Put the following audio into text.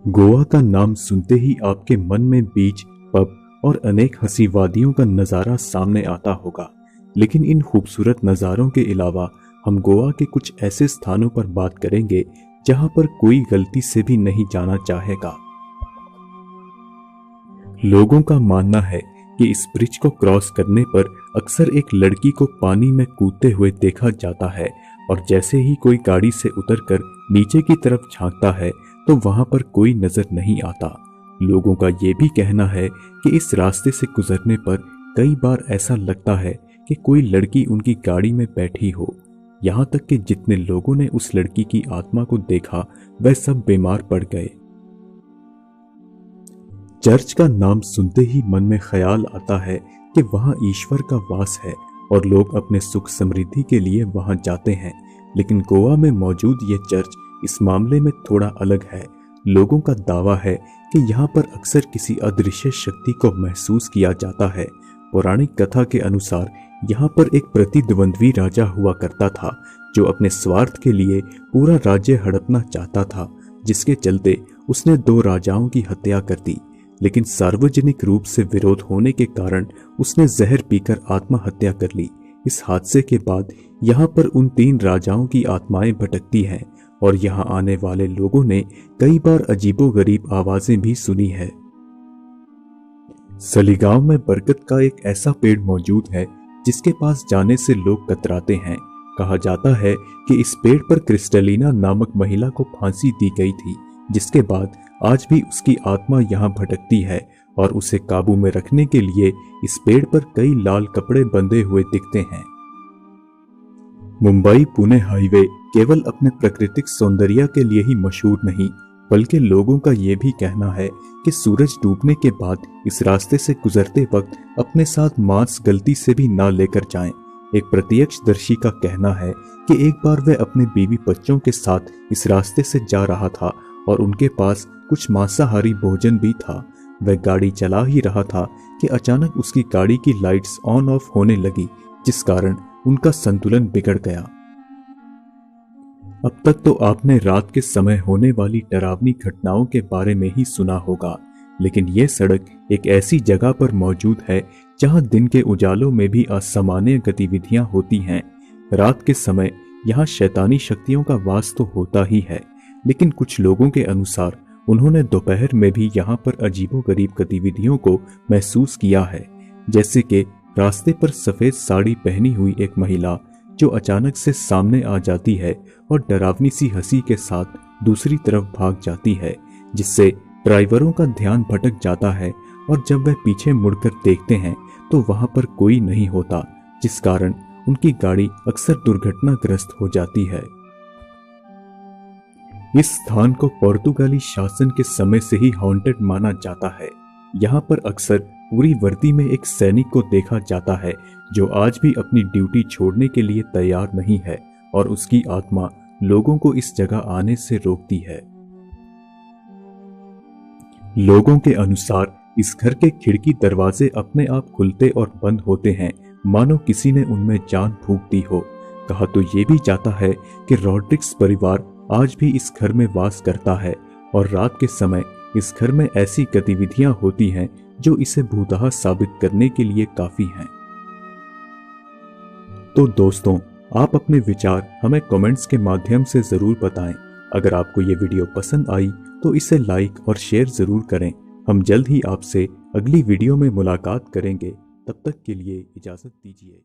गोवा का नाम सुनते ही आपके मन में बीच, पब और अनेक हंसी वादियों का नज़ारा सामने आता होगा। लेकिन इन खूबसूरत नज़ारों के अलावा हम गोवा के कुछ ऐसे स्थानों पर बात करेंगे जहां पर कोई गलती से भी नहीं जाना चाहेगा। लोगों का मानना है कि इस ब्रिज को क्रॉस करने पर अक्सर एक लड़की को पानी में कूदते हुए देखा जाता है और जैसे ही कोई गाड़ी से उतरकर नीचे की तरफ झांकता है तो वहां पर कोई नजर नहीं आता। लोगों का ये भी कहना है कि इस रास्ते से गुजरने पर कई बार ऐसा लगता है कि कोई लड़की उनकी गाड़ी में बैठी हो। यहाँ तक कि जितने लोगों ने उस लड़की की आत्मा को देखा वह सब बीमार पड़ गए। चर्च का नाम सुनते ही मन में ख्याल आता है कि वहां ईश्वर का वास है और लोग अपने सुख समृद्धि के लिए वहां जाते हैं। लेकिन गोवा में मौजूद ये चर्च इस मामले में थोड़ा अलग है। लोगों का दावा है कि यहाँ पर अक्सर किसी अदृश्य शक्ति को महसूस किया जाता है। पौराणिक कथा के अनुसार यहाँ पर एक प्रतिद्वंद्वी राजा हुआ करता था जो अपने स्वार्थ के लिए पूरा राज्य हड़पना चाहता था, जिसके चलते उसने 2 राजाओं की हत्या कर दी। लेकिन सार्वजनिक रूप से विरोध होने के कारण उसने जहर पीकर आत्महत्या कर ली। इस हादसे के बाद यहाँ पर उन 3 राजाओं की आत्माएं भटकती हैं और यहाँ आने वाले लोगों ने कई बार अजीबोगरीब आवाजें भी सुनी है। सलीगांव में बरगद का एक ऐसा पेड़ मौजूद है जिसके पास जाने से लोग कतराते हैं। कहा जाता है कि इस पेड़ पर क्रिस्टलिना नामक महिला को फांसी दी गई थी, जिसके बाद आज भी उसकी आत्मा यहाँ भटकती है और उसे काबू में रखने के लिए इस पेड़ पर कई लाल कपड़े बंधे हुए दिखते हैं। मुंबई पुणे हाईवे केवल अपने प्राकृतिक सौंदर्य के लिए ही मशहूर नहीं, बल्कि लोगों का यह भी कहना है कि सूरज डूबने के बाद इस रास्ते से गुजरते वक्त अपने साथ मास्क गलती से भी ना लेकर जाएं। एक प्रत्यक्षदर्शी का कहना है कि एक बार वह अपने बीवी बच्चों के साथ इस रास्ते से जा रहा था और उनके पास कुछ मांसाहारी भोजन भी था। वह गाड़ी चला ही रहा था कि अचानक उसकी गाड़ी की लाइट्स ऑन ऑफ होने लगी, जिस कारण उनका संतुलन बिगड़ गया। अब तक तो आपने रात के समय होने वाली डरावनी घटनाओं के बारे में ही सुना होगा, लेकिन यह सड़क एक ऐसी जगह पर मौजूद है जहां दिन के उजालों में भी असामान्य गतिविधियां होती हैं। रात के समय यहाँ शैतानी शक्तियों का वास तो होता ही है, लेकिन कुछ लोगों के अनुसार उन्होंने दोपहर में भी यहाँ पर अजीबोगरीब गतिविधियों को महसूस किया है। जैसे कि रास्ते पर सफेद साड़ी पहनी हुई एक महिला जो अचानक से सामने आ जाती है और डरावनी सी हंसी के साथ दूसरी तरफ भाग जाती है, जिससे ड्राइवरों का ध्यान भटक जाता है और जब वह पीछे मुड़कर देखते हैं तो वहां पर कोई नहीं होता, जिस कारण उनकी गाड़ी अक्सर दुर्घटनाग्रस्त हो जाती है। इस स्थान को पुर्तगाली शासन के समय से ही हॉन्टेड माना जाता है। यहाँ पर अक्सर पूरी वर्दी में एक सैनिक को देखा जाता है जो आज भी अपनी ड्यूटी छोड़ने के लिए तैयार नहीं है और उसकी आत्मा लोगों को इस जगह आने से रोकती है। लोगों के अनुसार इस घर के खिड़की दरवाजे अपने आप खुलते और बंद होते हैं, मानो किसी ने उनमें जान फूंक दी हो। कहा तो ये भी जाता है कि रॉड्रिक्स परिवार आज भी इस घर में वास करता है और रात के समय इस घर में ऐसी गतिविधियां होती हैं जो इसे भूतहा साबित करने के लिए काफी हैं। तो दोस्तों, आप अपने विचार हमें कमेंट्स के माध्यम से जरूर बताएं। अगर आपको ये वीडियो पसंद आई तो इसे लाइक और शेयर जरूर करें। हम जल्द ही आपसे अगली वीडियो में मुलाकात करेंगे। तब तक के लिए इजाजत दीजिए।